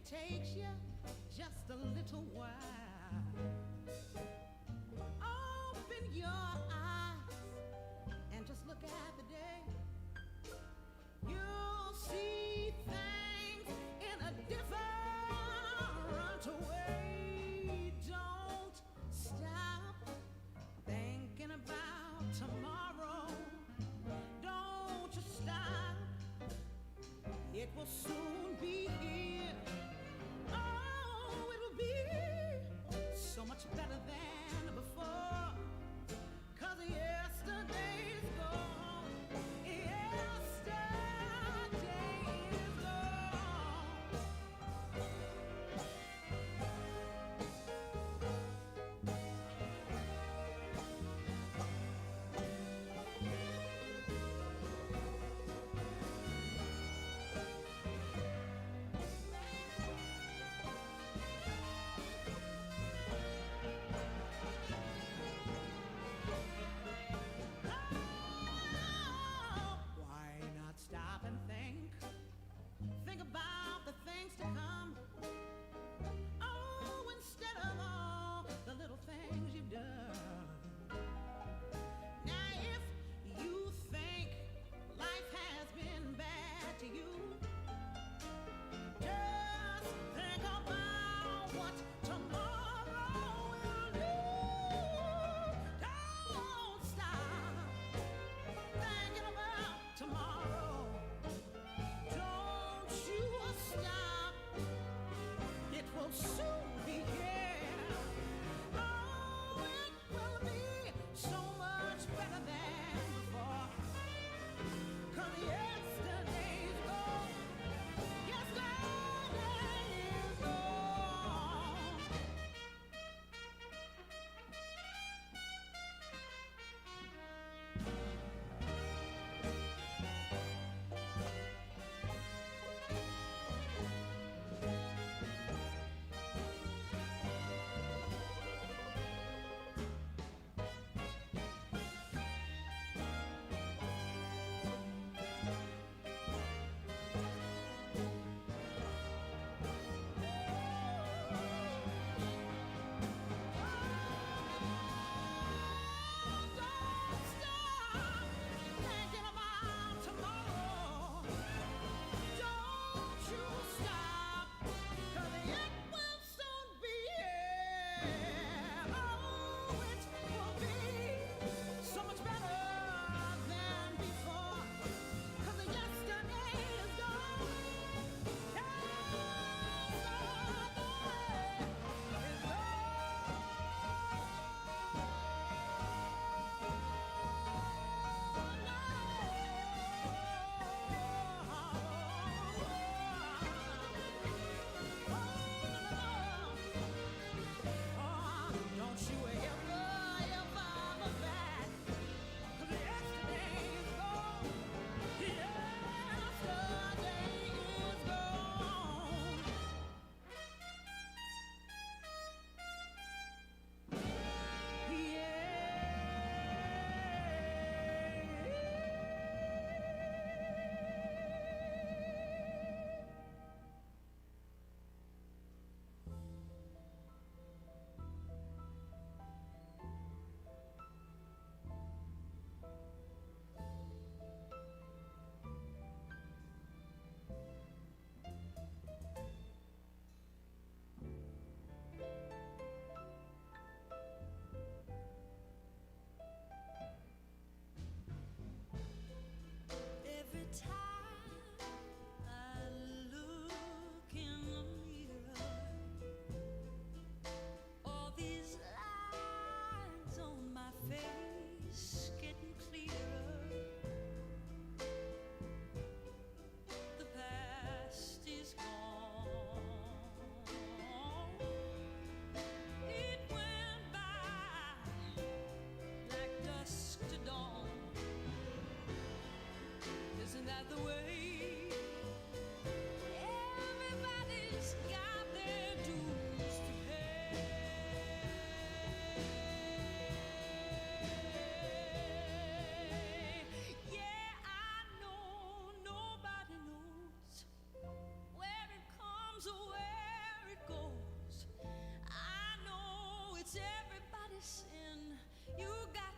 takes you just a little while. Open your eyes and just look at the day. You'll see things in a different way. Don't stop thinking about tomorrow. Don't you stop. It will soon be here. Oh, it will be so much better than before. 'Cause yesterday's gone. Yesterday is gone.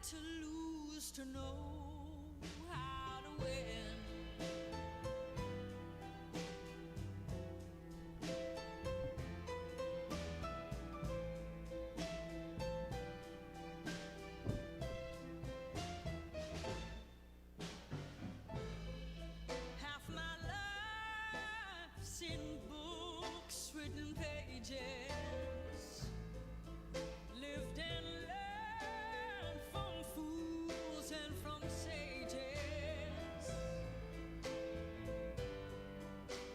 to lose to know how to win. Half my life's in books, written pages, lived and learned from fools and from sages.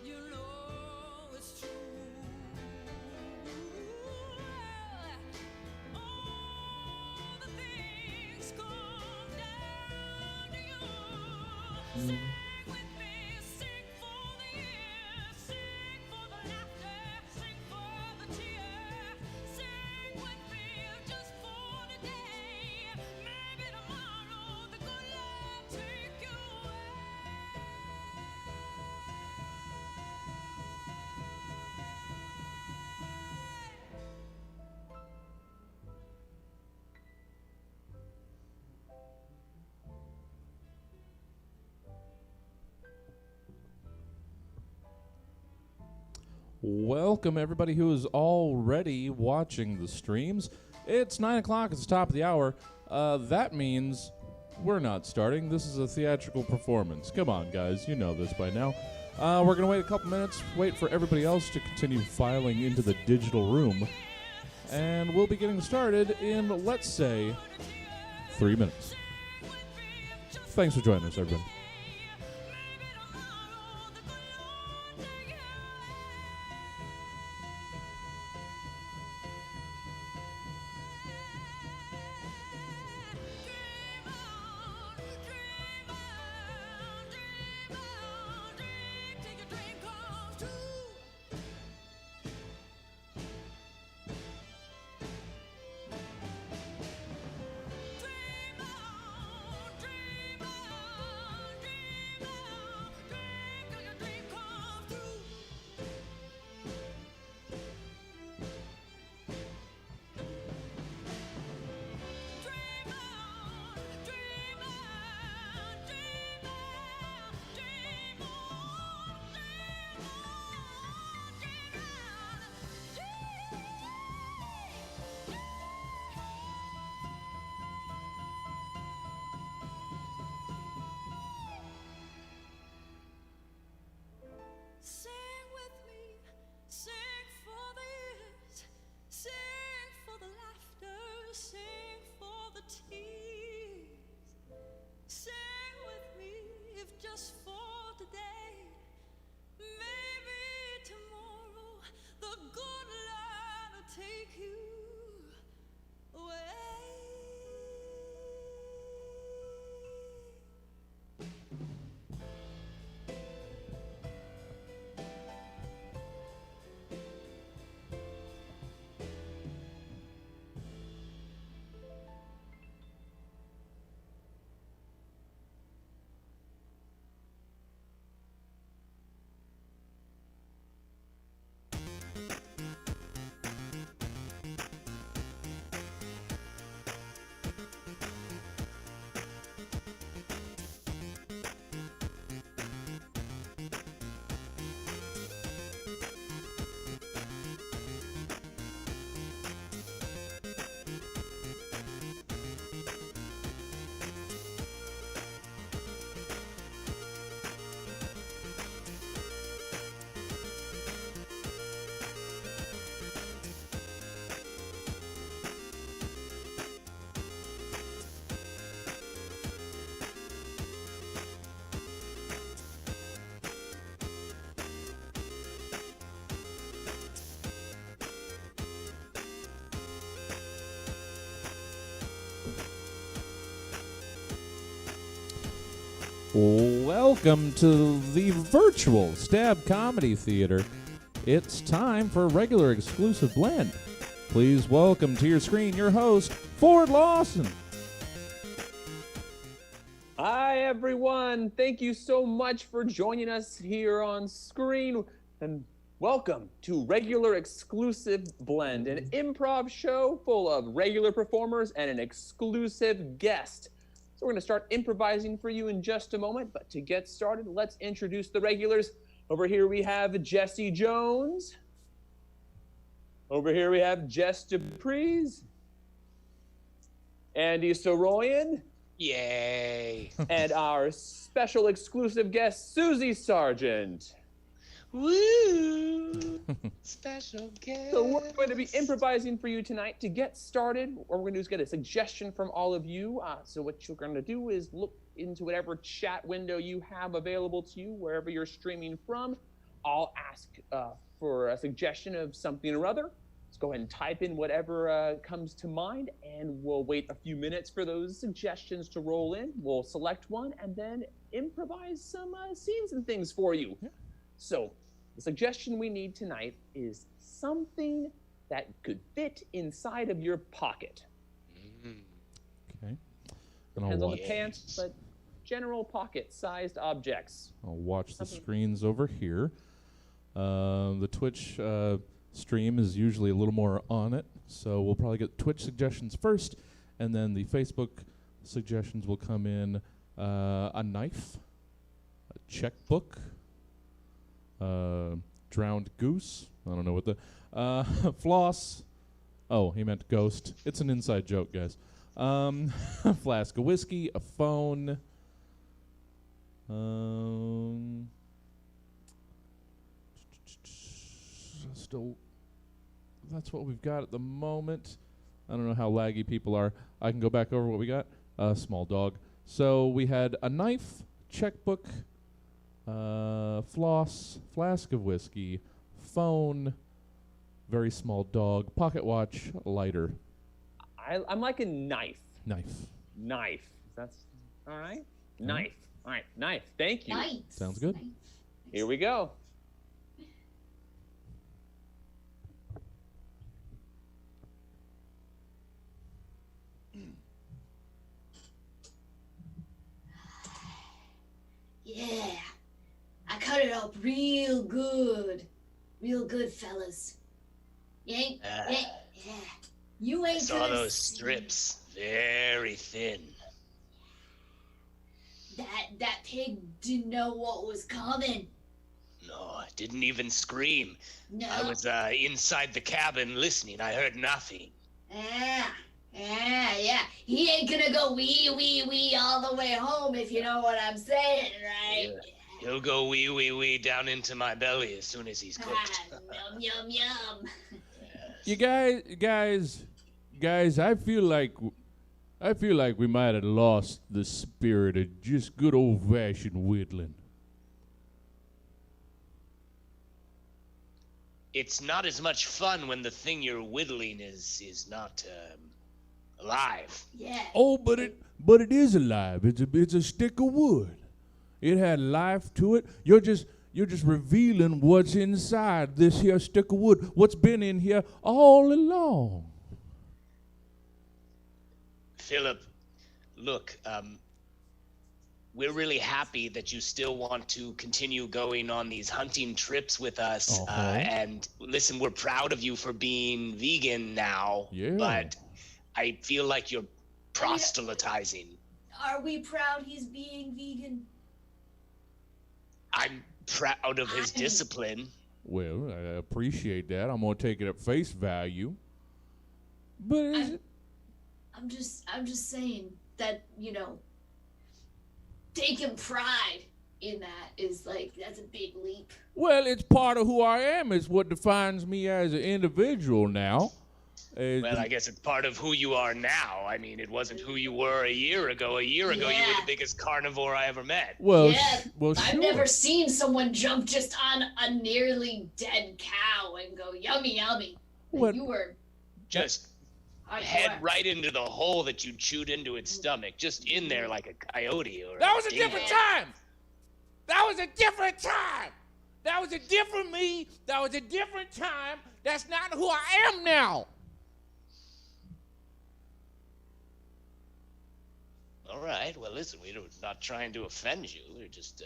You know it's true. All the things come down to you. Sing with me, sing for the years, sing for the laughter, sing for the tears. Sing with me just for today. Maybe tomorrow the good Lord take you away. Welcome, everybody who is already watching the streams. It's 9 o'clock. It's the top of the hour. That means we're not starting. This is a theatrical performance. Come on, guys. You know this by now. We're going to wait a couple minutes, wait for everybody else to continue filing into the digital room. And we'll be getting started in, let's say, 3 minutes. Thanks for joining us, everybody. Sing with me, sing for the years, sing for the laughter, sing for the tears. Sing with me, if just for today. Maybe tomorrow the good Lord will take you away. Welcome to the virtual Stab Comedy Theater. It's time for a regular exclusive blend. Please welcome to your screen your host, Ford Lawson. Hi, everyone. Thank you so much for joining us here on screen. And Welcome to Regular Exclusive Blend, an improv show full of regular performers and an exclusive guest. So we're going to start improvising for you in just a moment, but to get started, let's introduce the regulars. Over here we have Jesse Jones. Over here we have Jess DePries. Andy Soroyan. Yay. And our special exclusive guest, Susie Sargent. Woo! Special guest. So we're going to be improvising for you tonight. To get started, what we're going to do is get a suggestion from all of you. So what you're going to do is look into whatever chat window you have available to you, wherever you're streaming from. I'll ask for a suggestion of something or other. Let's go ahead and type in whatever comes to mind, and we'll wait a few minutes for those suggestions to roll in. We'll select one and then improvise some scenes and things for you. Yeah. So the suggestion we need tonight is something that could fit inside of your pocket. Okay. And Depends on the Yes. pants, but general pocket-sized objects. I'll watch the Something- screens over here. The Twitch stream is usually a little more on it, so we'll probably get Twitch suggestions first, and then the Facebook suggestions will come in. A knife, a checkbook, drowned goose. I don't know what the floss. Oh, he meant ghost. It's an inside joke, guys. A flask of whiskey, a phone. Still, that's what we've got at the moment. I don't know how laggy people are. I can go back over what we got. Small dog. So we had a knife, checkbook, floss, flask of whiskey, phone, very small dog, pocket watch, lighter, I'm like a knife. knife. Knife. That's all right. Knife. All right, knife. Thank you. Nice. Sounds good. Nice. Here we go. Yeah. I cut it up real good. Real good, fellas. You ain't, yeah. You I ain't saw gonna those see strips. Very thin. That pig didn't know what was coming. No, I didn't even scream. No. I was inside the cabin listening. I heard nothing. Yeah. He ain't gonna go wee all the way home, if you know what I'm saying, right? Yeah. He'll go wee wee wee down into my belly as soon as he's cooked. Yum. You guys, I feel like we might have lost the spirit of just good old-fashioned whittling. It's not as much fun when the thing you're whittling is not alive. Yeah. Oh, but it is alive. It's a stick of wood. It had life to it. You're just revealing what's inside this here stick of wood. What's been in here all along. Philip, look, we're really happy that you still want to continue going on these hunting trips with us. Uh-huh. And listen, we're proud of you for being vegan now. Yeah. But I feel like you're proselytizing. Are we proud he's being vegan? I'm proud of his discipline. Well, I appreciate that. I'm gonna take it at face value. But is it? I'm just saying that, taking pride in that is that's a big leap. Well, it's part of who I am. It's what defines me as an individual now. Well, I guess it's part of who you are now. I mean, it wasn't who you were a year ago. A year ago, you were Yeah. the biggest carnivore I ever met. well, Yeah, well, I've sure. never seen someone jump just on a nearly dead cow and go yummy. What? You were Just hardcore. head right into the hole that you chewed into its stomach, just in there like a coyote or That was a dingo. different time. That was a different time. That was a different me. That was a different time. That's not who I am now. All right. Well, listen, we're not trying to offend you. We're just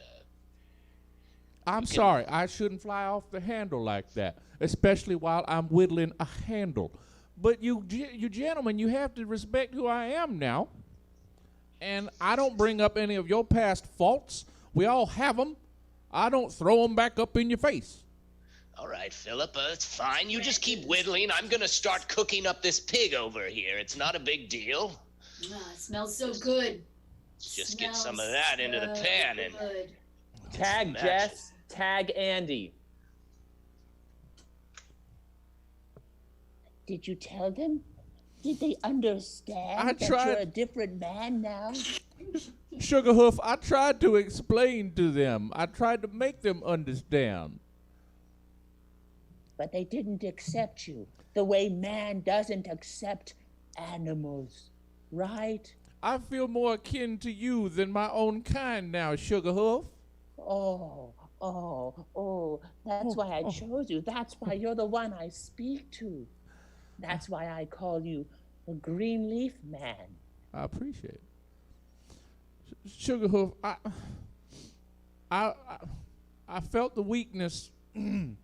I'm sorry. I shouldn't fly off the handle like that, especially while I'm whittling a handle. But you gentlemen, you have to respect who I am now. And I don't bring up any of your past faults. We all have them. I don't throw them back up in your face. All right, Philip, it's fine. You just keep whittling. I'm going to start cooking up this pig over here. It's not a big deal. Oh, it smells so good. Just get some of that into the pan and good. Tag Jess, tag Andy. Did you tell them? Did they understand I that tried. you're a different man now? Sugarhoof, I tried to explain to them. I tried to make them understand. But they didn't accept you the way man doesn't accept animals, right? I feel more akin to you than my own kind now, Sugarhoof. Oh, that's why I chose you. That's why you're the one I speak to. That's why I call you the Green Leaf Man. I appreciate it. Sugarhoof, I felt the weakness in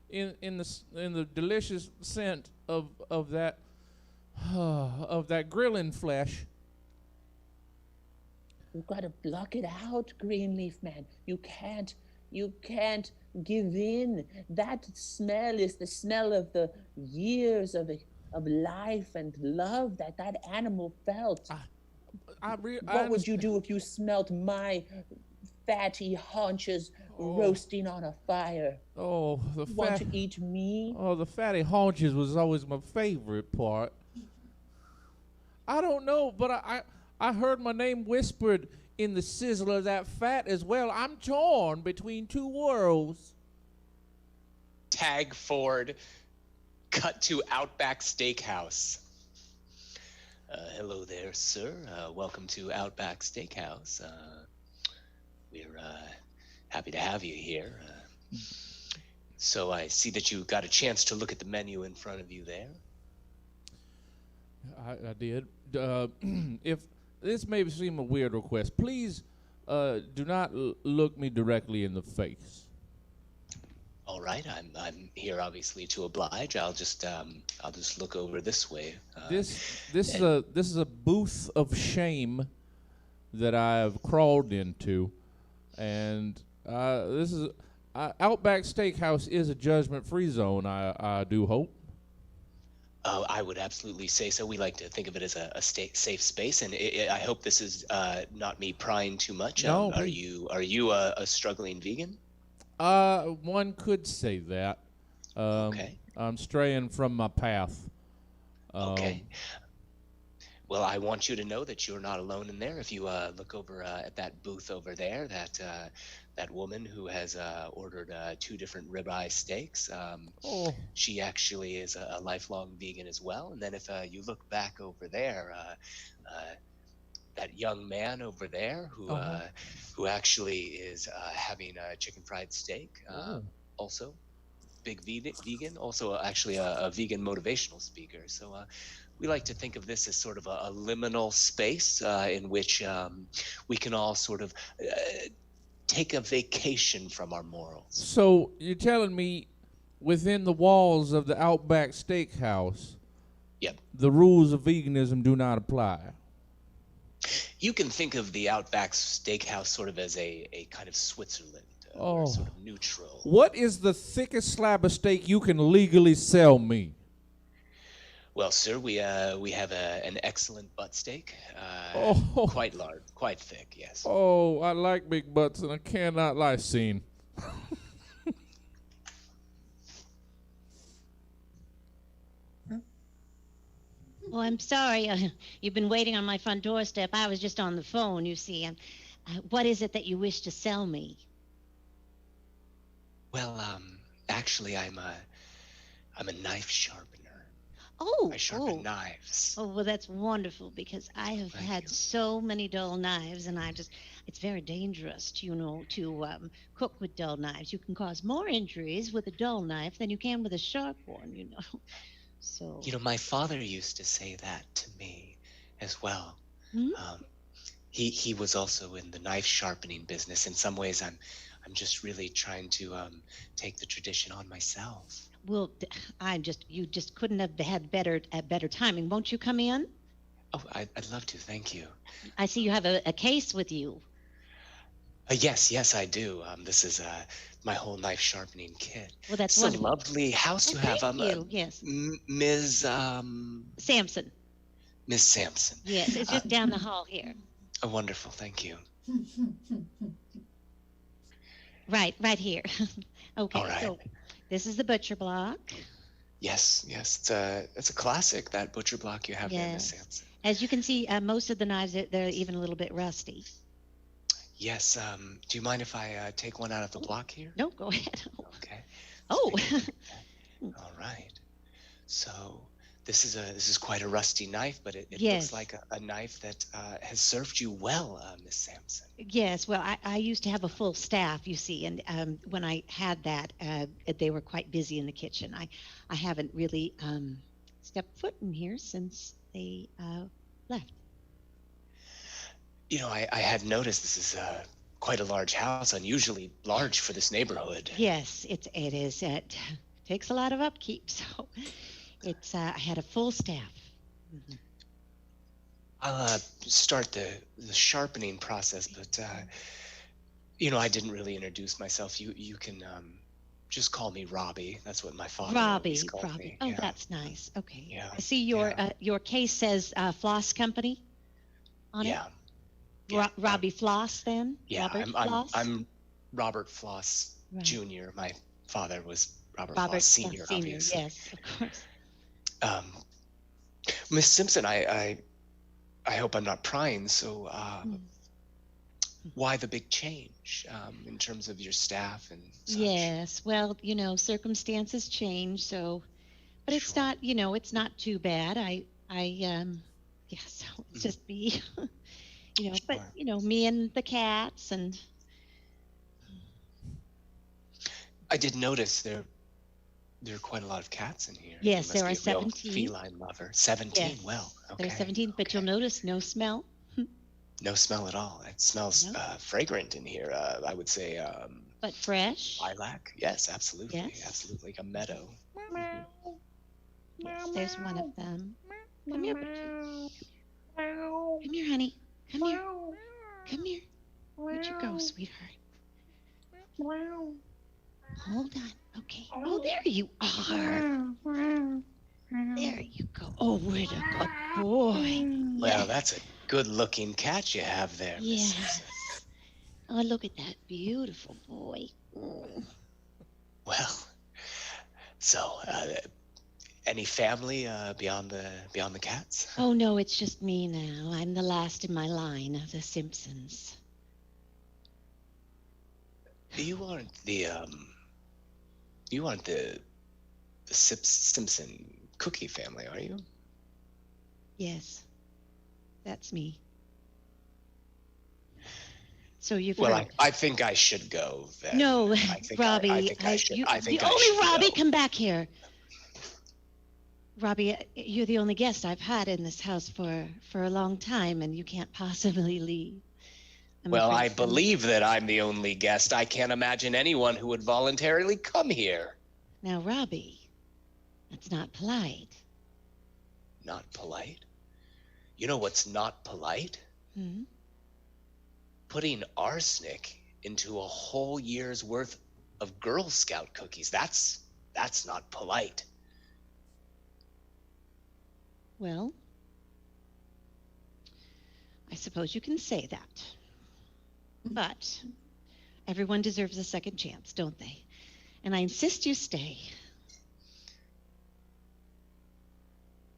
the delicious scent of that grilling flesh. You've got to block it out, Green Leaf Man. You can't give in. That smell is the smell of the years of life and love that animal felt. What would you do if you smelt my fatty haunches roasting on a fire? Oh, Want to eat me? Oh, the fatty haunches was always my favorite part. I don't know, but I heard my name whispered in the sizzle of that fat as well. I'm torn between two worlds. tag Ford, cut to Outback Steakhouse. Hello there, sir. Welcome to Outback Steakhouse. We're happy to have you here. So I see that you got a chance to look at the menu in front of you there. I did. If this may seem a weird request, please do not look me directly in the face. All right, I'm here obviously to oblige. I'll just look over this way. This is a booth of shame that I have crawled into, and this is Outback Steakhouse is a judgment-free zone. I do hope. I would absolutely say so. We like to think of it as a safe space, and I hope this is not me prying too much. No, are you a struggling vegan? One could say that. Okay. I'm straying from my path. Okay. Well, I want you to know that you're not alone in there. If you look over at that booth over there, that woman who has ordered 2 different ribeye steaks, she actually is a lifelong vegan as well. And then if you look back over there, that young man over there who actually is having a chicken fried steak, also big vegan, also actually a vegan motivational speaker. So we like to think of this as sort of a liminal space in which we can all sort of take a vacation from our morals. So you're telling me within the walls of the Outback Steakhouse, Yep. the rules of veganism do not apply? You can think of the Outback Steakhouse sort of as a kind of Switzerland, where it's sort of neutral. What is the thickest slab of steak you can legally sell me? Well, sir, we have an excellent butt steak, quite large, quite thick, yes. Oh, I like big butts, and I cannot lie, scene. Oh, I'm sorry. You've been waiting on my front doorstep. I was just on the phone, you see. What is it that you wish to sell me? Well, actually, I'm a knife sharpener. Oh, I sharpen knives. Oh, well, that's wonderful because I have had so many dull knives, and it's very dangerous, to cook with dull knives. You can cause more injuries with a dull knife than you can with a sharp one, So. My father used to say that to me as well. Hmm? He was also in the knife sharpening business. In some ways, I'm I'm just really trying to take the tradition on myself. Well, you just couldn't have had better timing. Won't you come in? Oh, I'd love to. Thank you. I see you have a case with you. Yes, I do. This is my whole knife sharpening kit. Well, that's It's a wonderful. lovely house you have. Thank you. Yes. Ms. Samson. Miss Sampson. Yes, it's just down the hall here. Oh, wonderful. Thank you. Right here. Okay, All right. so this is the butcher block. Yes. It's a classic, that butcher block you have there, Miss Yes. Sampson. As you can see, most of the knives, they're even a little bit rusty. Yes. Do you mind if I take one out of the block here? No, go ahead. Okay. Oh. All right. So this is quite a rusty knife, but it Yes. looks like a knife that has served you well, Miss Sampson. Yes, well, I used to have a full staff, you see, and when I had that, they were quite busy in the kitchen. I haven't really stepped foot in here since they left. You know, I had noticed this is quite a large house, unusually large for this neighborhood. Yes, it is. It takes a lot of upkeep, so it's. I had a full staff. Mhm. I'll start the sharpening process, but you know, I didn't really introduce myself. You can just call me Robbie. That's what my father always called Robbie. me. Oh, Yeah. that's nice. Okay. Yeah, I see your case says Floss Company on Yeah. it. Yeah, Robbie Floss, then. Yeah, Robert I'm Floss. I'm Robert Floss Right. Jr. My father was Robert Robert Floss Sr. Senior. Obviously. Yes, of course. Miss Simpson, I hope I'm not prying. So, why the big change in terms of your staff and such? Yes. Well, circumstances change, so, but it's Sure. not, it's not too bad. Yeah. So it's just me, but Sure. me and the cats and. I did notice there are quite a lot of cats in here. Yes, You there must are be a real 17. feline lover. 17. Yes, Well, okay. There's 17, but you'll okay. notice no smell. No smell at all. It smells No. fragrant in here. I would say But fresh. lilac. Yes, absolutely. Yes. Absolutely. Like a meadow. Yes, there's one of them. Come here, Butchie. Come here, honey. Come here. Come here. Where'd you go, sweetheart? Hold on. Okay. Oh, there you are. There you go. Oh, what a good boy. Well, that's a good-looking cat you have there, Miss Yes. Simpson. Oh, look at that beautiful boy. Mm. Well, so any family beyond the cats? Oh no, it's just me now. I'm the last in my line of the Simpsons. You aren't the Simpson cookie family, are you? Yes, that's me. So you've Well, heard. I think I should go then. No, I think Robbie. I think I should. I think the I only should Robbie, go. come back here. Robbie, you're the only guest I've had in this house for a long time, and you can't possibly leave. I'm Well, afraid I some- believe that I'm the only guest. I can't imagine anyone who would voluntarily come here. Now, Robbie, that's not polite. Not polite? You know what's not polite? Hmm? Putting arsenic into a whole year's worth of Girl Scout cookies. That's not polite. Well, I suppose you can say that. But everyone deserves a second chance, don't they? And I insist you stay.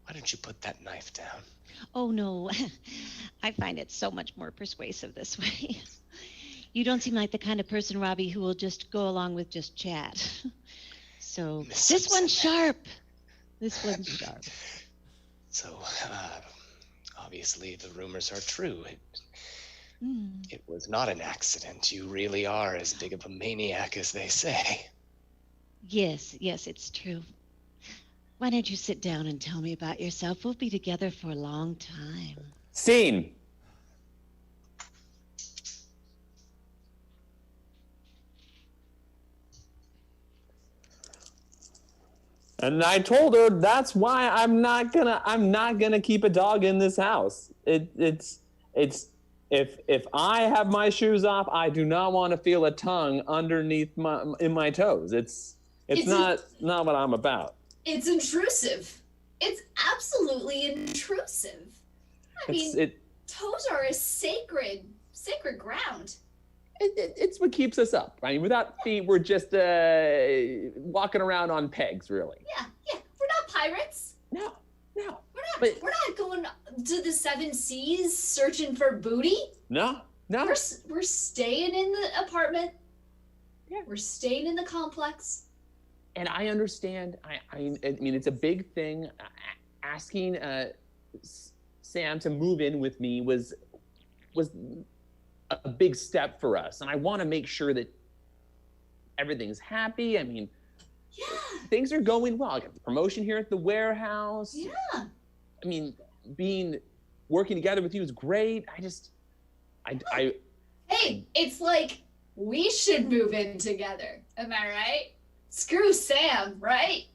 Why don't you put that knife down? Oh, no. I find it so much more persuasive this way. You don't seem like the kind of person, Robbie, who will just go along with just chat. So Miss this one's Simpson. sharp. This one's sharp. So, obviously the rumors are true. Mm. It was not an accident. You really are as big of a maniac as they say. Yes, it's true. Why don't you sit down and tell me about yourself? We'll be together for a long time. Scene. And I told her that's why I'm not gonna keep a dog in this house. It's if I have my shoes off, I do not want to feel a tongue underneath my toes. It's not what I'm about. It's intrusive. It's absolutely intrusive. I mean, toes are a sacred ground. It's what keeps us up. I mean, without feet, we're just walking around on pegs, really. Yeah. We're not pirates. No. We're not going to the 7 seas searching for booty. No. We're staying in the apartment. Yeah. We're staying in the complex. And I understand. I mean, it's a big thing. Asking Sam to move in with me was a big step for us, and I want to make sure that everything's happy. I mean, things are going well. I got the promotion here at the warehouse. Yeah. I mean, working together with you is great. Hey, it's like we should move in together. Am I right? Screw Sam, right?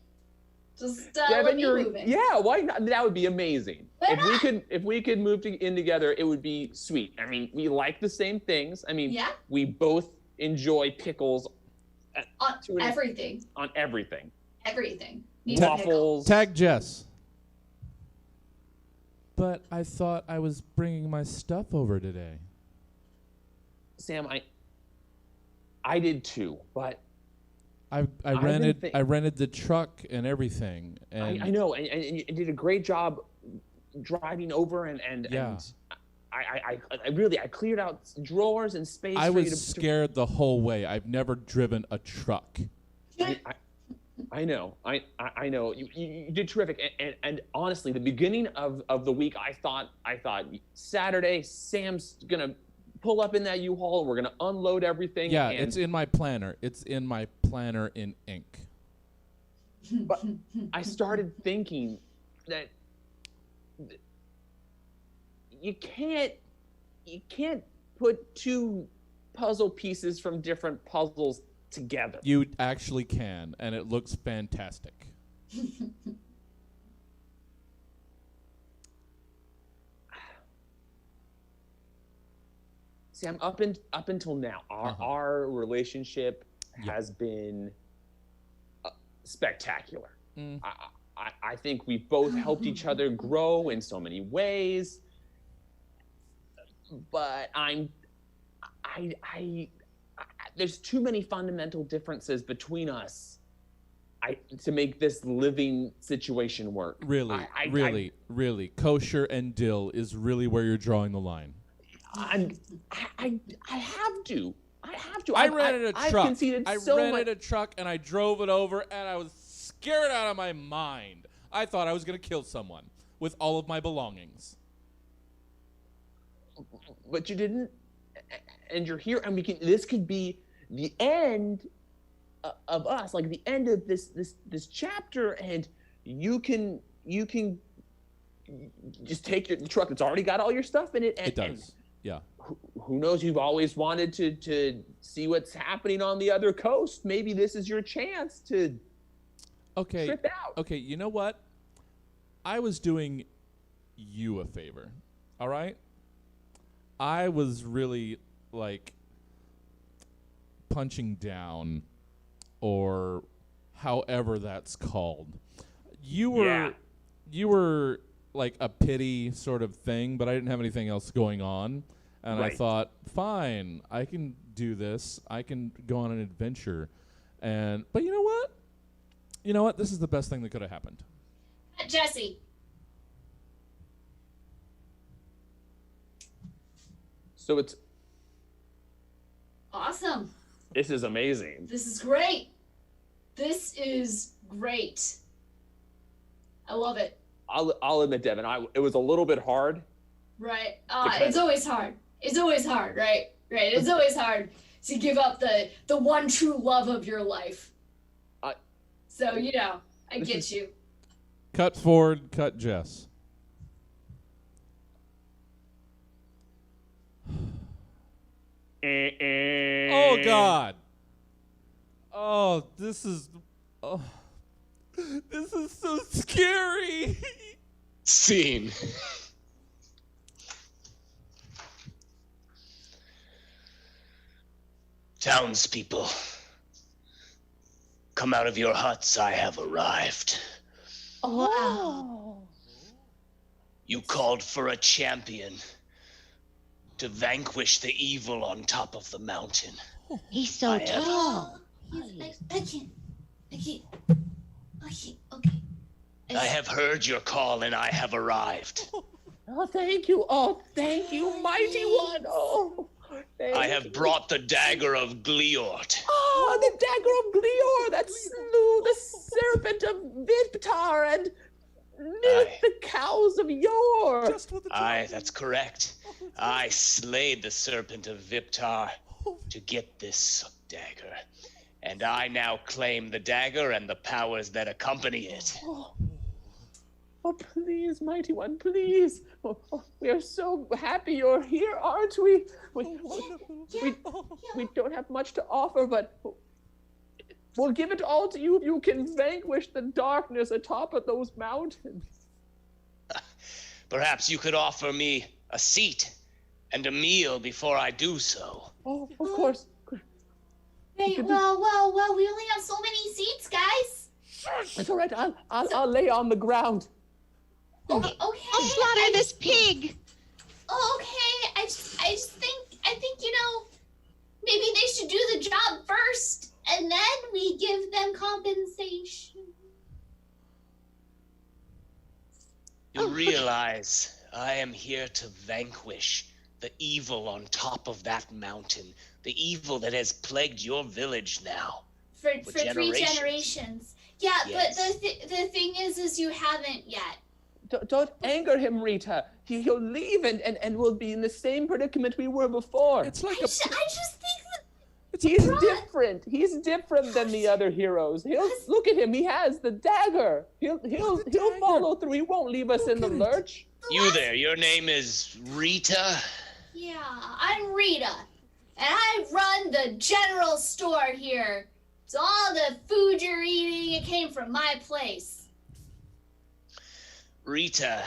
Just let me move in. Yeah, why not? That would be amazing. Why not? If we could move in together, it would be sweet. I mean, we like the same things. I mean, we both enjoy pickles. On everything. On everything. Everything. Waffles. Tag Jess. But I thought I was bringing my stuff over today. Sam, I did too, but I rented the truck and everything, and I know, and you did a great job driving over, and I cleared out drawers and space. I was scared the whole way. I've never driven a truck. I know. I know. You did terrific, and honestly, the beginning of the week, I thought Saturday, Sam's gonna pull up in that U-Haul. We're gonna unload everything. Yeah, it's in my planner. It's in my planner in ink. But I started thinking that you can't put two puzzle pieces from different puzzles together. You actually can, and it looks fantastic. Sam, up until now, our relationship has been spectacular. I think we've both helped each other grow in so many ways. But there's too many fundamental differences between us to make this living situation work. Really, kosher and dill is really where you're drawing the line. I have to. I rented a truck. I've conceded so much. I rented a truck and I drove it over, and I was scared out of my mind. I thought I was going to kill someone with all of my belongings. But you didn't, and you're here, and this could be the end of us, like the end of this chapter, and you can just take the truck that's already got all your stuff in it. And, it does. Yeah. Who knows? You've always wanted to see what's happening on the other coast. Maybe this is your chance to trip out. Okay, you know what? I was doing you a favor, all right? I was really, like, punching down, or however that's called. You were like a pity sort of thing, but I didn't have anything else going on. And I thought, fine, I can do this. I can go on an adventure. But you know what? You know what? This is the best thing that could have happened. Jesse. So it's awesome. This is amazing. This is great. This is great. I love it. I'll admit, Devin, it was a little bit hard. Right. It's always hard. It's always hard, right? Right. It's always hard to give up the one true love of your life. So, I get you. Cut forward, cut Jess. Oh God. Oh, this is. Oh. This is so scary. Scene. Townspeople, come out of your huts. I have arrived. Oh. You called for a champion to vanquish the evil on top of the mountain. He's so I have- tall. I can't. Okay. I have heard your call and I have arrived. Oh, thank you. Oh, thank you, mighty one. Oh, thank I have brought the dagger of Gliort. Oh, the dagger of Glior that slew the serpent of Viptar and milked Aye. the cows of Yor. Aye, that's correct. I slayed the serpent of Viptar to get this dagger. And I now claim the dagger and the powers that accompany it. Oh, please, mighty one, please. Oh, we are so happy you're here, aren't we? We don't have much to offer, but we'll give it all to you if you can vanquish the darkness atop of those mountains. Perhaps you could offer me a seat and a meal before I do so. Oh, of course. Hey, well, we only have so many seats, guys. It's all right. I'll lay on the ground. Okay. I'll slaughter this pig. Oh, okay. I just think maybe they should do the job first, and then we give them compensation. You realize I am here to vanquish the evil on top of that mountain, the evil that has plagued your village now. For generations. 3 generations. Yeah, Yes. but the thing is you haven't yet. Don't anger him, Rita. He'll leave and we'll be in the same predicament we were before. It's like I just think that He's different. He's different than the other heroes. He'll look at him. He has the dagger. He'll follow through. He won't leave us in the lurch. You there, your name is Rita? Yeah, I'm Rita, and I run the general store here. So all the food you're eating, it came from my place. Rita,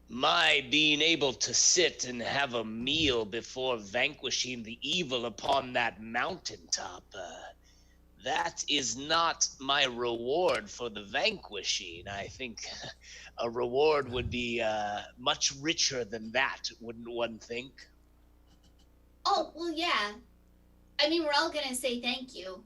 my being able to sit and have a meal before vanquishing the evil upon that mountaintop, that is not my reward for the vanquishing. I think a reward would be much richer than that, wouldn't one think? Oh, well, yeah. I mean, we're all gonna say thank you.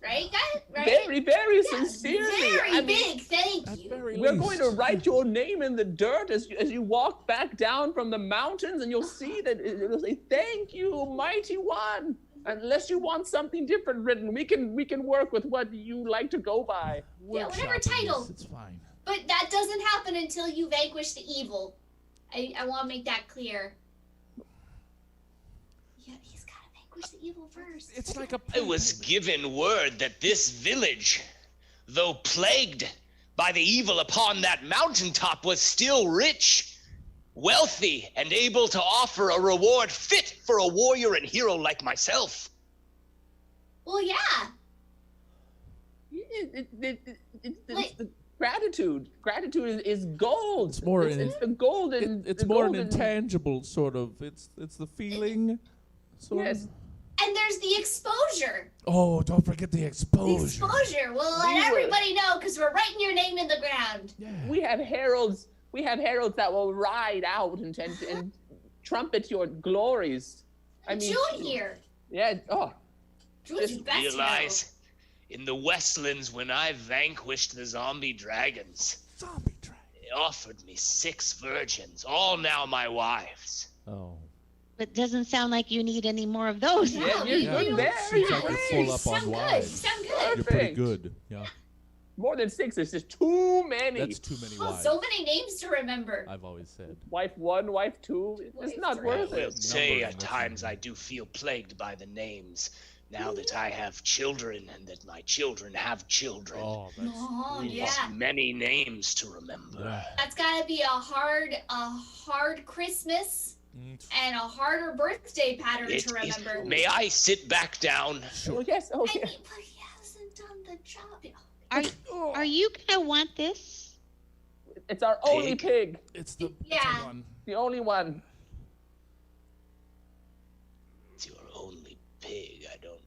Right, guys? Right? Very, very Yeah, sincerely. Very I mean, big thank At you. very we're least. going to write your name in the dirt as you walk back down from the mountains, and you'll see that it'll say, "Thank you, mighty one." Unless you want something different written, we can work with what you like to go by. Yeah, whatever Workshop title. this, It's fine. But that doesn't happen until you vanquish the evil. I want to make that clear. Yeah, he's got to vanquish the evil first. It's like a. I was given word that this village, though plagued by the evil upon that mountaintop, was still rich, wealthy, and able to offer a reward fit for a warrior and hero like myself. Well, yeah. It's the gratitude. Gratitude is gold. It's more It's the golden. It's the more an golden- intangible sort of. It's the feeling. Sort Yes. of. And there's the exposure. Oh, don't forget the The exposure. exposure. We'll We let were- everybody know because we're writing your name in the ground. Yeah. We have heralds. We have heralds that will ride out and trumpet your glories. I mean, June here. yeah. Oh, June's Just best Realize, in the Westlands, when I vanquished the zombie dragons, Zombie dragon. they offered me 6 virgins, all now my wives. Oh. But doesn't sound like you need any more of those. No, yeah, you- you're you- very Seems like you're great. full up on Sound good. wives. Sound good. You're pretty Perfect. good. Yeah. More than 6 is just too many. That's too many Oh, wives. so many names to remember. I've always said. Wife 1, wife 2. It's Wife not 3. worth I will it. say Numbering, at that's times fine. I do feel plagued by the names, now that I have children and that my children have children. Oh, that's. Oh, It's yeah. many names to remember. Yeah. That's gotta be a hard Christmas and a harder birthday pattern It to is- remember. May I sit back down? Oh, yes. Oh, I yeah. mean, but he hasn't done the job. Are you gonna want this? It's our only pig. It's the Yeah. one. The only one. It's your only pig. I don't.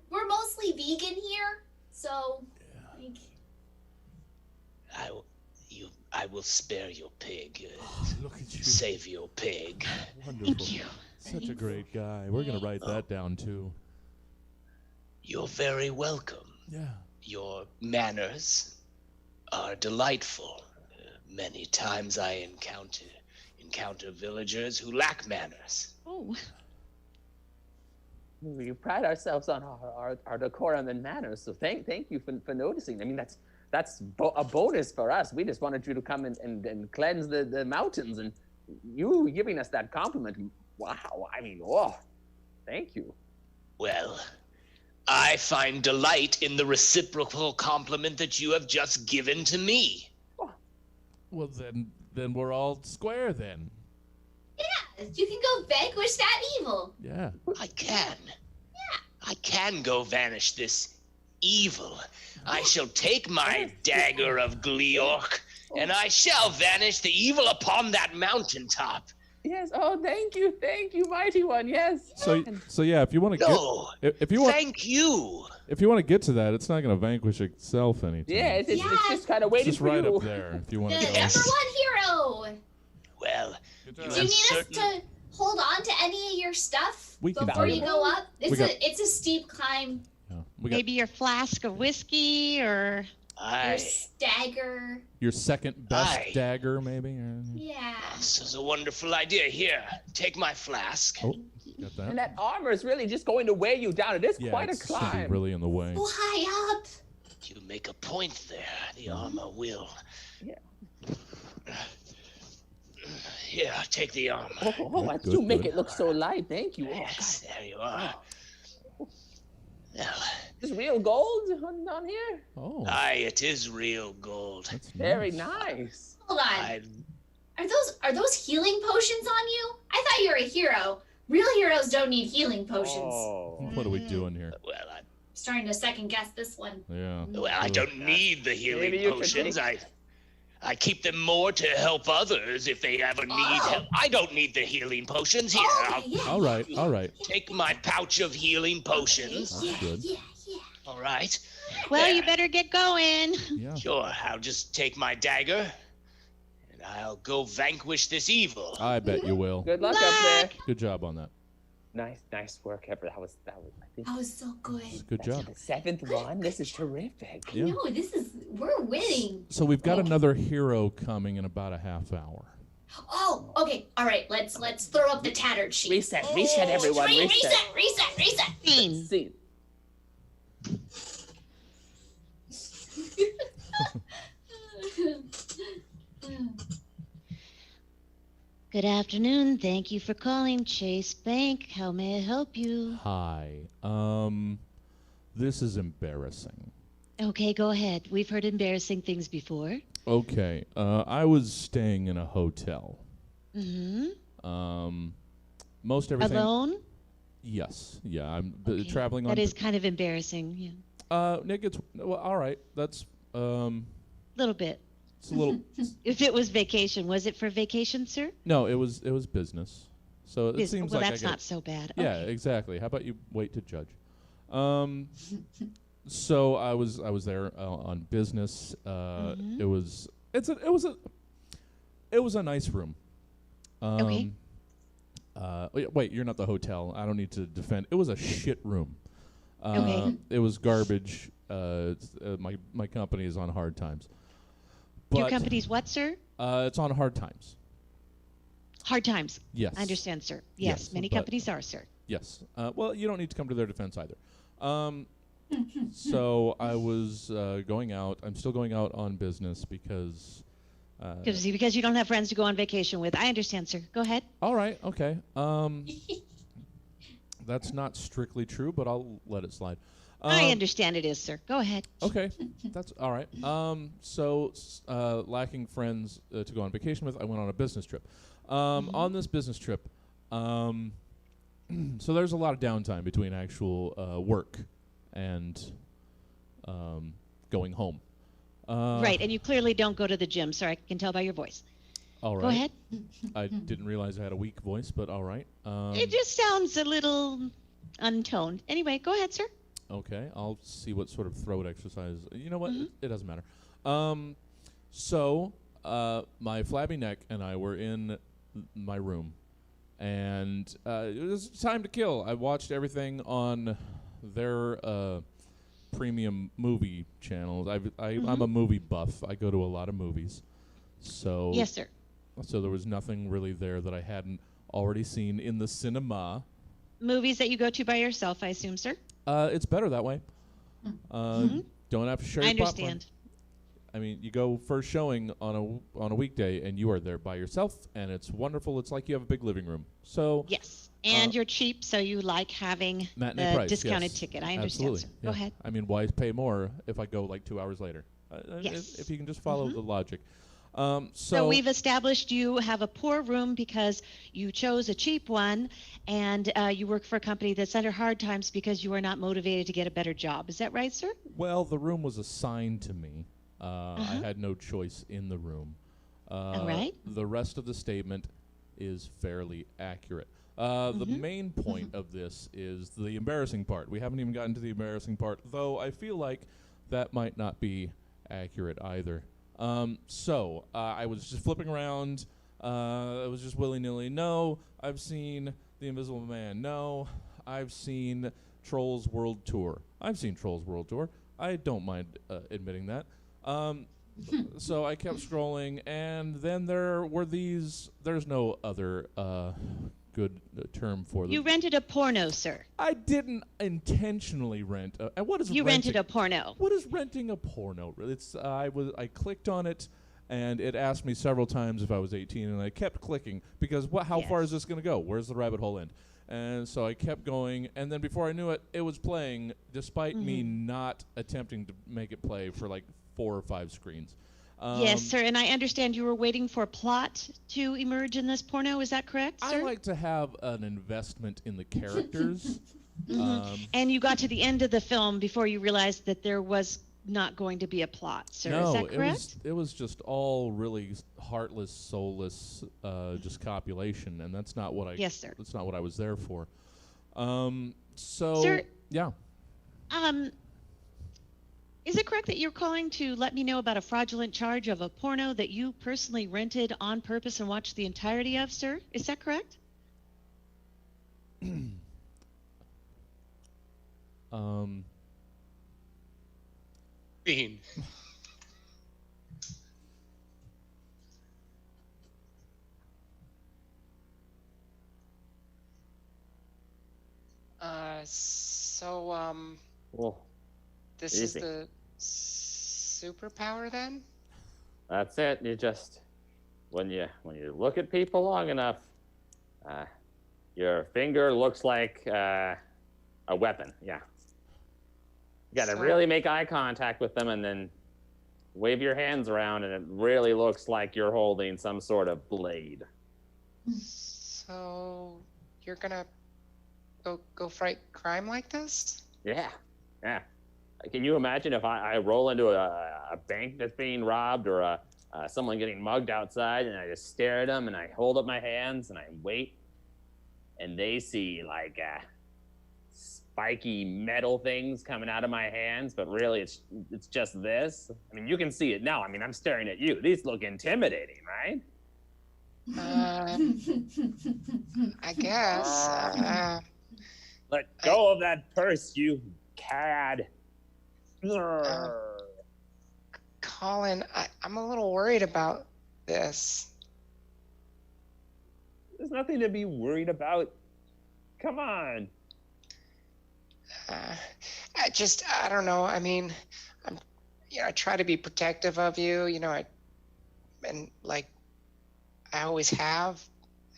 We're mostly vegan here, so like, I will spare your pig. Look at you. Save your pig. Wonderful. Thank you. Such a great guy. We're gonna write that down too. You're very welcome. Yeah. Your manners are delightful. Many times I encounter villagers who lack manners. Oh, We pride ourselves on our decorum and manners, so thank you for noticing. I mean, that's a bonus for us. We just wanted you to come and cleanse the mountains, and you giving us that compliment. Wow, I mean, thank you. Well, I find delight in the reciprocal compliment that you have just given to me. Well, then we're all square then. yeah, you can go vanquish that evil. Yeah. I can. I can go vanish this evil. I shall take my dagger of Gleork, and I shall vanish the evil upon that mountaintop. Yes. Oh, thank you, mighty one. Yes. So yeah, if you want to No, if you want thank you. if you want to get to that, it's not gonna vanquish itself anytime. Yeah, it's just kind of It's waiting just for right you. up there if you want The to go. Yes. number one hero. Well, Good you job. Do you have need certain... us to hold on to any of your stuff We can before do you that. go up? We got- It's a steep climb. Yeah. We got maybe your flask of whiskey or Your stagger. your second best Aye. dagger, maybe. Or- Yeah. This is a wonderful idea. Here, take my flask. Oh, got that. And that armor is really just going to weigh you down. It is Yeah, quite a it's gonna be climb. really in the way. Go high up. You make a point there. The armor will. Yeah. Here, take the armor. Oh, Good, you make good. it look so light. Thank you. Oh, Yes, there you are. Now, Is real gold on here? Oh, aye, it is real gold. that's Very nice. nice. Hold on. I, Are those healing potions on you? I thought you were a hero. Real heroes don't need healing potions. Oh. What are we doing here? well, I'm starting to second guess this one. Yeah. I don't need the Maybe healing you could potions. take- I keep them more to help others if they ever need help. I don't need the healing potions. Here, Oh, I'll yeah, All right, yeah, all right. take my pouch of healing potions. That's Yeah, good. yeah. All right. well, you There. better get going. Yeah. Sure, I'll just take my dagger, and I'll go vanquish this evil. I bet you will. Good luck up there. Good job on that. Nice work, Ever. That was I think That was so good. Good job. the seventh one. This is terrific. Yeah. No, we're winning. So we've got another hero coming in about a half hour. Oh, okay. All right. Let's throw up the tattered sheet. Reset, everyone. Reset. Reset. Scene. See. Good afternoon. Thank you for calling Chase Bank. How may I help you? Hi. This is embarrassing. Okay, go ahead. We've heard embarrassing things before. Okay. I was staying in a hotel. Mm-hmm. Most everything. Alone? Yes. Yeah. I'm Okay. traveling on. That is kind of embarrassing. Yeah. Nick, it's well, all right. That's Little bit. it's a little. If it was vacation, was it for vacation, sir? No, it was business. So it seems well, like that's I get, not so bad. Yeah, Okay. exactly. How about you wait to judge? So I was there on business. Mhm. It was a nice room. Okay. Wait, you're not the hotel. I don't need to defend. It was a shit room. Okay. It was garbage. My company is on hard times. Your But, company's what, sir? It's on hard times. Hard times. Yes. I understand, sir. Yes, Yes, many but- companies are, sir. Yes. Well, you don't need to come to their defense either. So I was going out. I'm still going out on business because. Because you don't have friends to go on vacation with. I understand, sir. Go ahead. All right. Okay. That's not strictly true, but I'll let it slide. I understand it is, sir. Go ahead. Okay, that's all right. Lacking friends to go on vacation with, I went on a business trip. On this business trip, so there's a lot of downtime between actual work and going home. Right, and you clearly don't go to the gym, sir. I can tell by your voice. All right. Go ahead. I didn't realize I had a weak voice, but all right. It just sounds a little untoned. Anyway, go ahead, sir. Okay, I'll see what sort of throat exercise. You know what? Mm-hmm. It doesn't matter. My flabby neck and I were in my room, and it was time to kill. I watched everything on their premium movie channels. I'm a movie buff. I go to a lot of movies. So Yes, sir. So there was nothing really there that I hadn't already seen in the cinema. Movies that you go to by yourself, I assume, sir? It's better that way. Don't have to share I your popcorn. understand. I mean, you go first showing on a weekday, and you are there by yourself, and it's wonderful. It's like you have a big living room. So Yes. And you're cheap, so you like having matinee the price, discounted yes. ticket. I understand, Absolutely. sir. Yeah. Go ahead. I mean, why pay more if I go like 2 hours later? Yes. If you can just follow the logic. So we've established you have a poor room because you chose a cheap one, and you work for a company that's under hard times because you are not motivated to get a better job. Is that right, sir? Well, the room was assigned to me. I had no choice in the room. All right. The rest of the statement is fairly accurate. The main point of this is the embarrassing part. We haven't even gotten to the embarrassing part, though I feel like that might not be accurate either. I was just flipping around. I was just willy-nilly. No, I've seen The Invisible Man. No, I've seen Trolls World Tour. I've seen Trolls World Tour. I don't mind admitting that. So I kept scrolling, and then there were these. There's no other good term for them. You rented a porno, sir. I didn't intentionally rent. And what is You renting? rented a porno. What is renting a porno? It's I clicked on it, and it asked me several times if I was 18, and I kept clicking because how far is this going to go? Where's the rabbit hole end? And so I kept going, and then before I knew it, it was playing, despite me not attempting to make it play for like 4 or 5 screens. Yes, sir, and I understand you were waiting for plot to emerge in this porno. Is that correct, sir? I like to have an investment in the characters. And you got to the end of the film before you realized that there was not going to be a plot, sir. No, is that correct? it was just all really heartless, soulless, just copulation, and that's not what I. Yes, sir. That's not what I was there for. Sir, yeah. Is it correct that you're calling to let me know about a fraudulent charge of a porno that you personally rented on purpose and watched the entirety of, sir? Is that correct? Bean. Whoa. This Easy. is the superpower then? That's it. You just when you look at people long enough, your finger looks like a weapon. Yeah. You got to really make eye contact with them and then wave your hands around, and it really looks like you're holding some sort of blade. So you're gonna go fight crime like this? Yeah. Can you imagine if I roll into a bank that's being robbed or someone getting mugged outside, and I just stare at them and I hold up my hands and I wait, and they see like spiky metal things coming out of my hands, but really it's just this. I mean, you can see it now. I mean, I'm staring at you. These look intimidating, right? I guess. Let go of that purse, you cad. Colin, I'm a little worried about this. There's nothing to be worried about. Come on. I don't know. I mean, I try to be protective of you, I always have,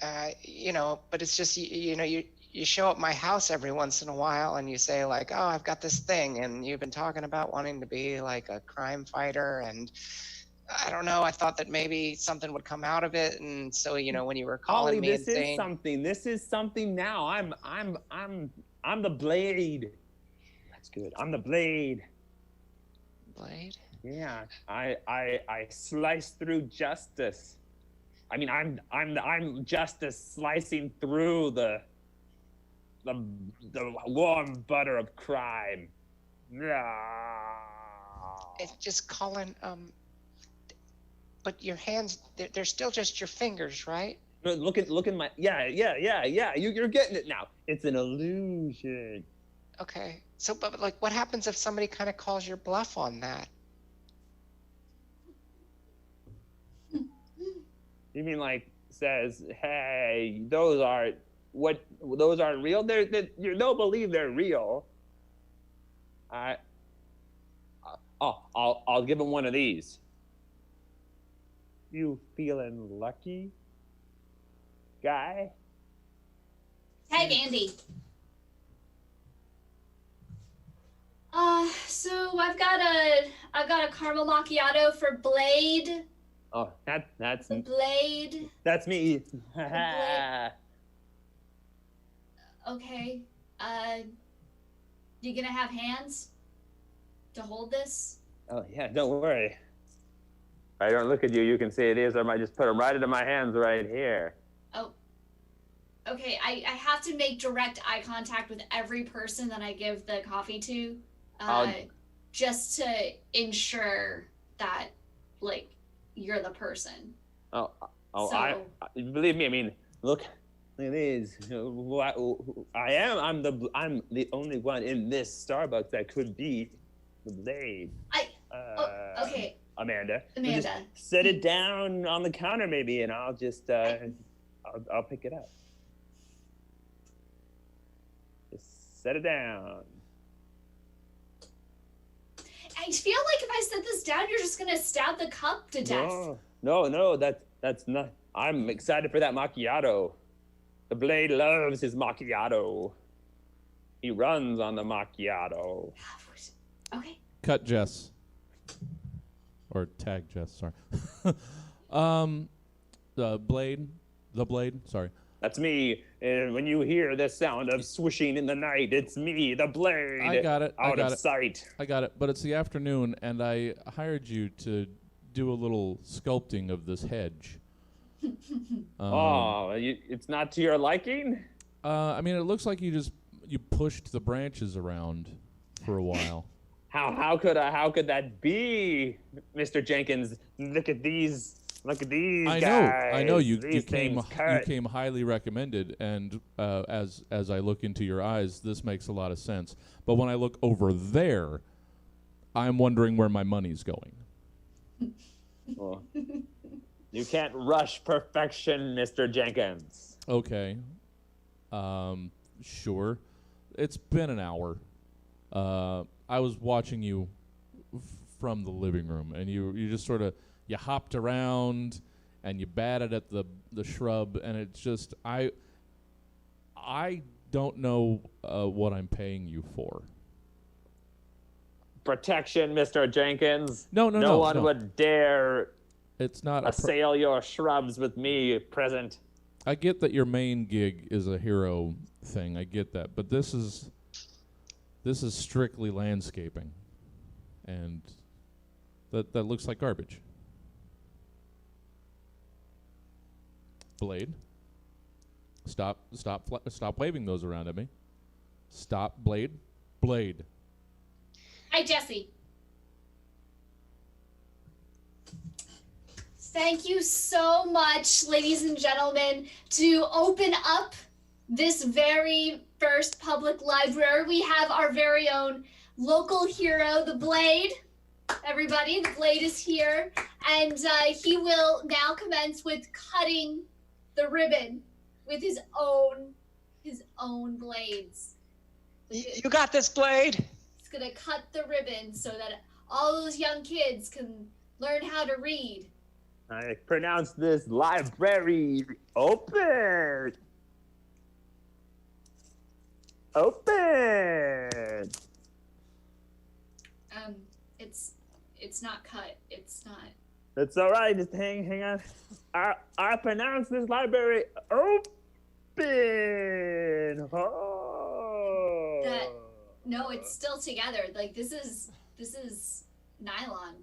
but it's just, you show up my house every once in a while and you say like, oh, I've got this thing, and you've been talking about wanting to be like a crime fighter, and I don't know, I thought that maybe something would come out of it, and so when you were calling me and saying this is something now. I'm the blade. That's good. I'm the blade. Blade? blade? Yeah, I slice through justice. I mean, I'm justice slicing through the warm butter of crime. It's just Colin. But your hands, they're still just your fingers, right? Look in my yeah. You're getting it now. It's an illusion. Okay. So, but like, what happens if somebody kind of calls your bluff on that? You mean like says, hey, those aren't real? They'll believe they're real. I'll give him one of these. You feeling lucky, guy? Tag Andy. So I've got a caramel macchiato for Blade. Oh, that's The Blade. That's me. Okay. You gonna have hands to hold this? Oh yeah, don't worry. If I don't look at you, you can see it is, or I might just put them right into my hands right here. Oh. Okay, I have to make direct eye contact with every person that I give the coffee to, just to ensure that, like, you're the person. So, So- I believe me. I mean, look at these. I'm the only one in this Starbucks that could be the Blade. Okay. Amanda. Amanda. Just set it down on the counter maybe, and I'll just I'll pick it up. Just set it down. I feel like if I set this down, you're just gonna stab the cup to death. No, that's not. I'm excited for that macchiato. The Blade loves his macchiato. He runs on the macchiato. Okay. Cut Jess. Or tag Jess, sorry. The blade, sorry. That's me. And when you hear the sound of swishing in the night, it's me, the Blade. I got it. Out of sight. I got it. But it's the afternoon, and I hired you to do a little sculpting of this hedge. It's not to your liking? I mean, it looks like you pushed the branches around for a while. How could that be, Mr. Jenkins? Look at these guys. I know. You These came things cut. you came highly recommended, and as I look into your eyes, this makes a lot of sense. But when I look over there, I'm wondering where my money's going. Well, you can't rush perfection, Mr. Jenkins. Okay. Sure. It's been an hour. I was watching you from the living room, and you just sort of you hopped around and you batted at the shrub, and it's just I don't know what I'm paying you for. Protection, Mr. Jenkins. No one would dare It's not assail your shrubs with me present. I get that your main gig is a hero thing. I get that, but this is strictly landscaping, and that looks like garbage. Blade, stop waving those around at me. Stop, Blade. Hi, Jesse. Thank you so much, ladies and gentlemen, to open up this very first public library. We have our very own local hero, the Blade. Everybody, the Blade is here, and he will now commence with cutting the ribbon with his own blades. You got this, Blade. He's gonna cut the ribbon so that all those young kids can learn how to read. I pronounce this library open. Open. It's not cut. It's not. It's all right. Just hang on. I pronounce this library open. Oh. No, it's still together. Like this is nylon.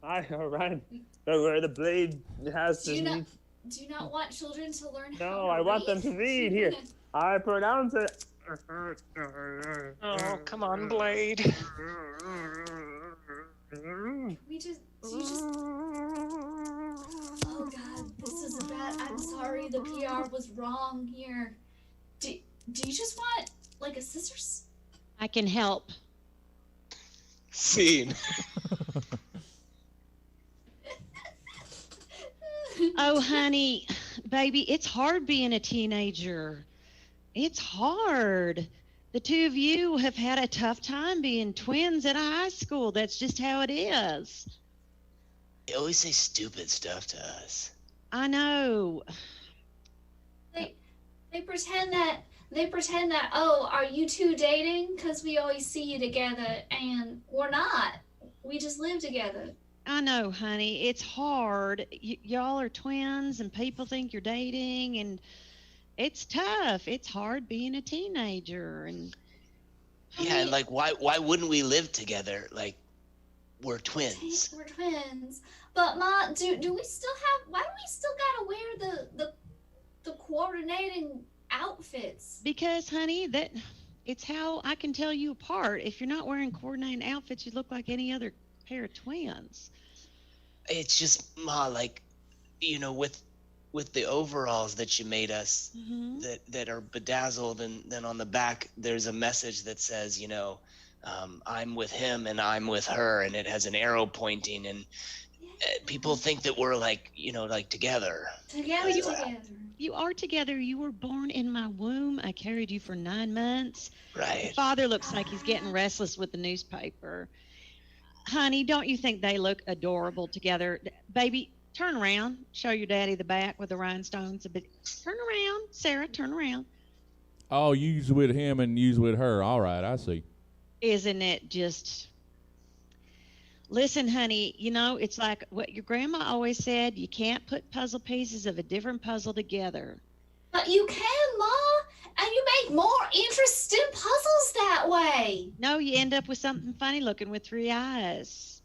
All right. Where the blade has Do to you be. not do you not want children to learn how No, to I want them to read. Here, I pronounce it. Oh, come on, Blade. We just do you just Oh god, this is a bad I'm sorry, the PR was wrong here. Do you just want like a scissors? I can help. Scene. Oh, honey, baby, it's hard being a teenager. It's hard. The two of you have had a tough time being twins at a high school. That's just how it is. They always say stupid stuff to us. I know. They pretend that oh, are you two dating? Cause we always see you together, and we're not. We just live together. I know, honey. It's hard. Y'all are twins, and people think you're dating, and it's tough. It's hard being a teenager, and Yeah, and like, why wouldn't we live together? Like, we're twins. We're twins. But Ma, do we still have? Why do we still gotta wear the coordinating outfits? because, honey, it's how I can tell you apart. If you're not wearing coordinating outfits, you look like any other pair of twins. It's just, Ma, like, with the overalls that you made us, Mm-hmm. that are bedazzled, and then on the back there's a message that says, I'm with him and I'm with her, and it has an arrow pointing, and people think that we're like, like together. Together. You are together. You were born in my womb. I carried you for 9 months. Right. Father looks like he's getting restless with the newspaper. Honey, don't you think they look adorable together? Baby, turn around. Show your daddy the back with the rhinestones. Turn around, Sarah. Turn around. Oh, you's with him and you's with her. All right, I see. Isn't it just? Listen, honey, it's like what your grandma always said. You can't put puzzle pieces of a different puzzle together. But you can, Ma, and you make more interesting puzzles that way. No, you end up with something funny looking with 3 eyes.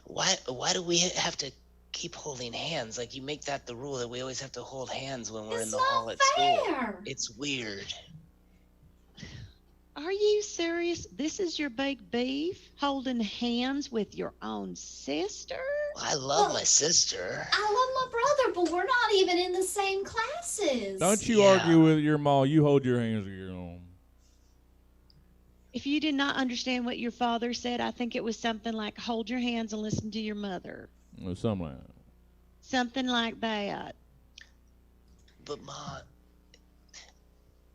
Why do we have to keep holding hands? Like, you make that the rule that we always have to hold hands when we're in It's the not hall at school. fair. It's weird. Are you serious? This is your big beef? Holding hands with your own sister? I love my sister. I love my brother, but we're not even in the same classes. Don't you Yeah. argue with your ma. You hold your hands with your own. If you did not understand what your father said, I think it was something like hold your hands and listen to your mother. Or something like that. Something like that. But Ma,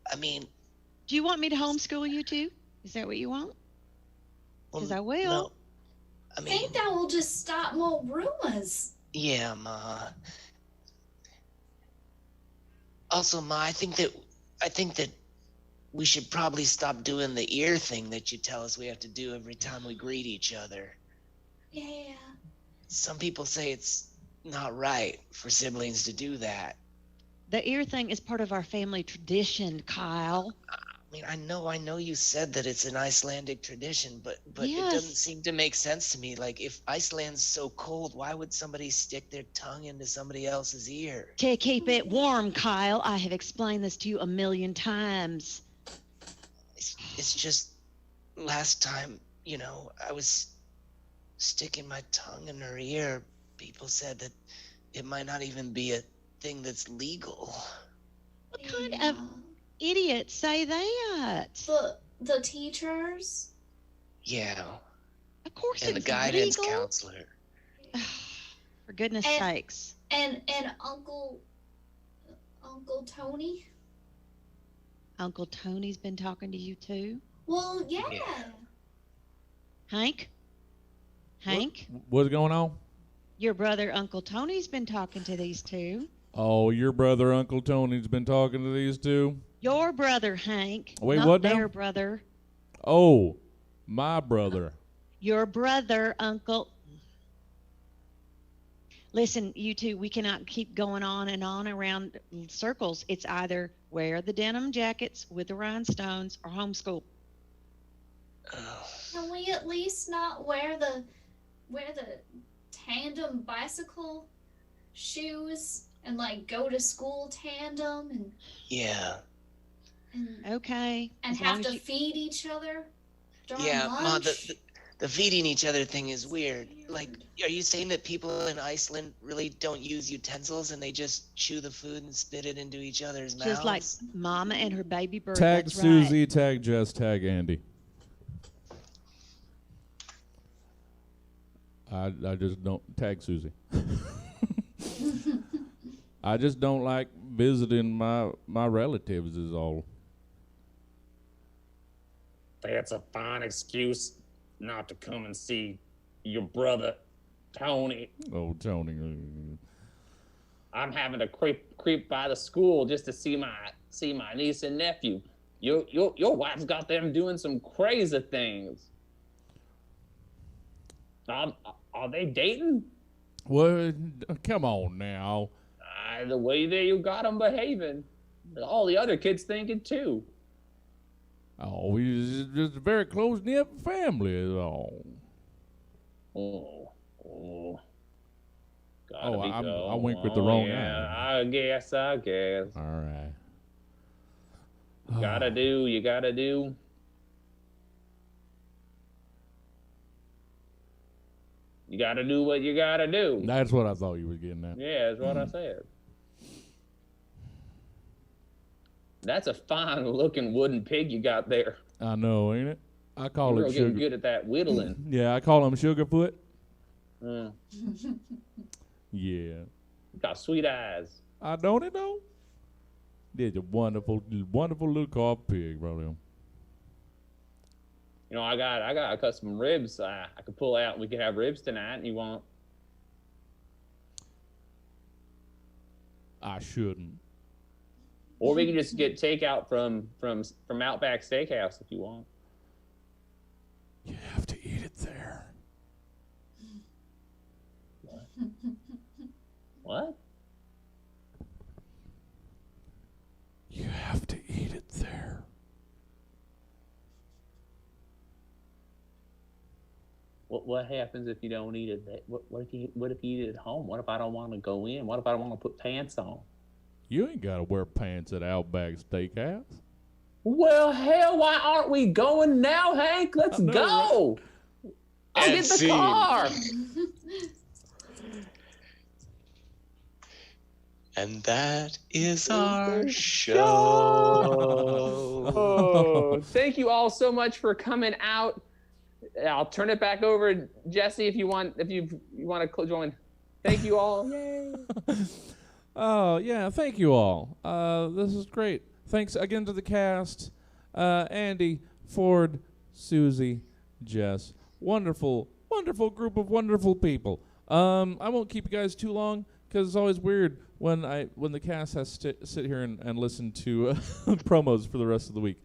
I mean, Do you want me to homeschool you too? Is that what you want? Because I will. No, I I mean, think that will just stop more rumors. yeah, Ma. Also, Ma, I think that we should probably stop doing the ear thing that you tell us we have to do every time we greet each other. Yeah. Some people say it's not right for siblings to do that. The ear thing is part of our family tradition, Kyle. I mean, I know you said that it's an Icelandic tradition, but Yes. it doesn't seem to make sense to me. Like, if Iceland's so cold, why would somebody stick their tongue into somebody else's ear? To keep it warm, Kyle. I have explained this to you a million times. It's just last time, I was sticking my tongue in her ear. People said that it might not even be a thing that's legal. What kind of idiots say that? The teachers? Yeah. Of course And the it's guidance legal. counselor. For goodness And- sakes. And Uncle Tony? Uncle Tony's been talking to you too? Well, yeah. Yeah. Hank? Hank? What's going on? Your brother Uncle Tony's been talking to these two. Oh, your brother Uncle Tony's been talking to these two? Your brother, Hank. Wait, not what now? their brother. Oh, my brother. Your brother, Uncle. Listen, you two, we cannot keep going on and on around circles. It's either wear the denim jackets with the rhinestones or homeschool. Can we at least not wear the tandem bicycle shoes and like go to school tandem Yeah. Okay. and as long have as to you- feed each other during Yeah, Ma, lunch? the feeding each other thing is weird. Like, are you saying that people in Iceland really don't use utensils and they just chew the food and spit it into each other's mouths? Just like Mama and her baby bird. Tag that's Susie, right. tag Jess, tag Andy. I just don't tag Susie. I just don't like visiting my relatives is all. That's a fine excuse not to come and see your brother, Tony. Oh, Tony. I'm having to creep by the school just to see my niece and nephew. Your wife's got them doing some crazy things. Are they dating? Well, come on now. The way that you got them behaving, all the other kids thinking too. Oh, we just a very close knit family is all. Oh. Oh, I winked with the wrong eye. I guess. All right. You gotta do. You gotta do what you gotta do. That's what I thought you were getting at. Yeah, that's what I said. That's a fine looking wooden pig you got there. I know, ain't it? I call You're it getting sugar. good at that whittling. Yeah, I call him Sugarfoot. Mm. Yeah. Got sweet eyes. I don't it though. There's a wonderful little carved pig, right there. You know, I got cut some ribs. I could pull out. We could have ribs tonight. And you want? I shouldn't. Or we can just get takeout from Outback Steakhouse if you want. You have to eat it there. What? You have to eat it there. What happens if you don't eat it? What if you eat it at home? What if I don't want to go in? What if I don't want to put pants on? You ain't gotta wear pants at Outback Steakhouse. Well, hell, why aren't we going now, Hank? Let's I know, go. I'll And get the scene. car. And that is our show. Oh, thank you all so much for coming out. I'll turn it back over, Jesse, if you want to join. Thank you all. Yay. Oh, yeah, thank you all. This is great. Thanks again to the cast. Andy, Ford, Susie, Jess. Wonderful, wonderful group of wonderful people. I won't keep you guys too long because it's always weird when the cast has to sit here and listen to promos for the rest of the week.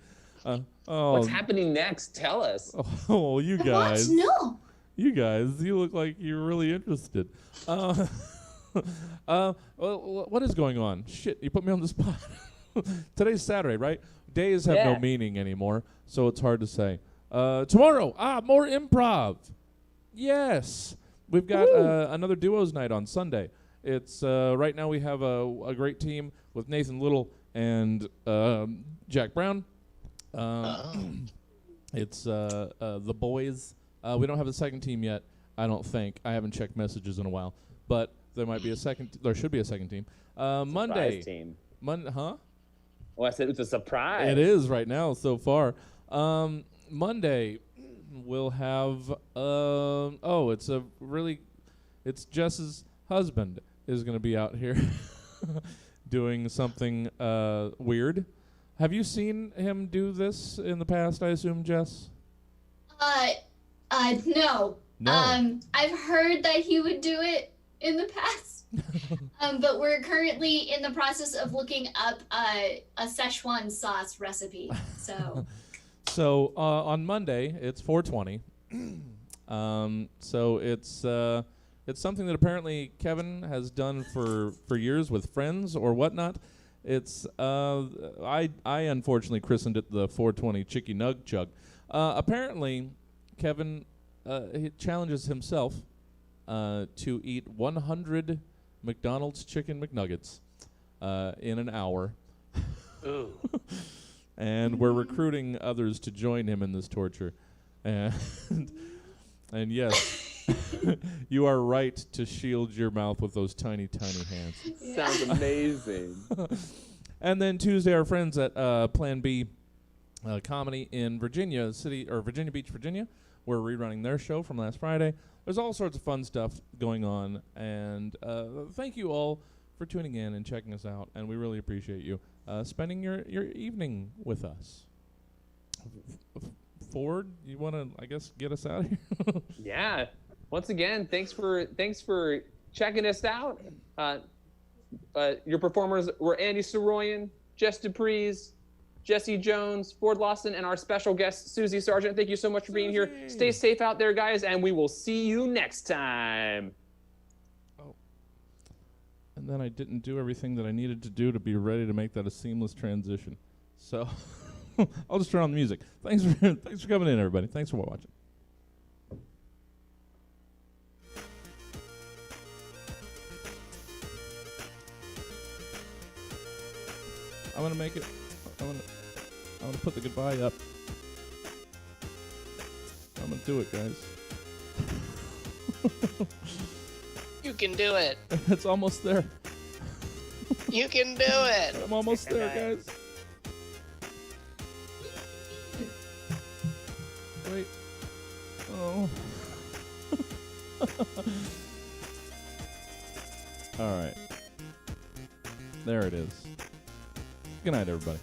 What's happening next? Tell us. Oh, you guys. What? No. You guys, you look like you're really interested. Well, what is going on? Shit, you put me on the spot. Today's Saturday, right? Days have no Yeah. meaning anymore, so it's hard to say. Tomorrow, more improv. Yes. We've got another duos night on Sunday. It's right now we have a great team with Nathan Little and Jack Brown. It's the boys. We don't have a second team yet, I don't think. I haven't checked messages in a while, but there might be a second. There should be a second team. Monday. Surprise team. Huh? Oh, I said it's a surprise. It is right now so far. Monday we'll have it's Jess's husband is going to be out here doing something weird. Have you seen him do this in the past, I assume, Jess? No. No. I've heard that he would do it in the past. But we're currently in the process of looking up a Szechuan sauce recipe. So So on Monday, it's 420. So it's something that apparently Kevin has done for years with friends or whatnot. It's I unfortunately christened it the 420 Chicky Nug Chug. Apparently, Kevin he challenges himself to eat 100 McDonald's chicken McNuggets in an hour. Ooh. And we're recruiting others to join him in this torture. And, and yes, you are right to shield your mouth with those tiny, tiny hands. Sounds amazing. And then Tuesday, our friends at Plan B Comedy in Virginia Beach, Virginia, we're rerunning their show from last Friday. There's all sorts of fun stuff going on, and thank you all for tuning in and checking us out, and we really appreciate you spending your evening with us. Ford, you want to, I guess, get us out of here? Yeah. Once again, thanks for checking us out. Your performers were Andy Soroyan, Jess DePries, Jesse Jones, Ford Lawson, and our special guest, Susie Sargent. Thank you so much for being here. Stay safe out there, guys, and we will see you next time. Oh. And then I didn't do everything that I needed to do to be ready to make that a seamless transition. So I'll just turn on the music. Thanks for coming in, everybody. Thanks for watching. I'm gonna make it. I'm gonna put the goodbye up. I'm gonna do it, guys. You can do it. It's almost there. You can do it. I'm almost there, guys. Wait. Oh. All right. There it is. Good night, everybody.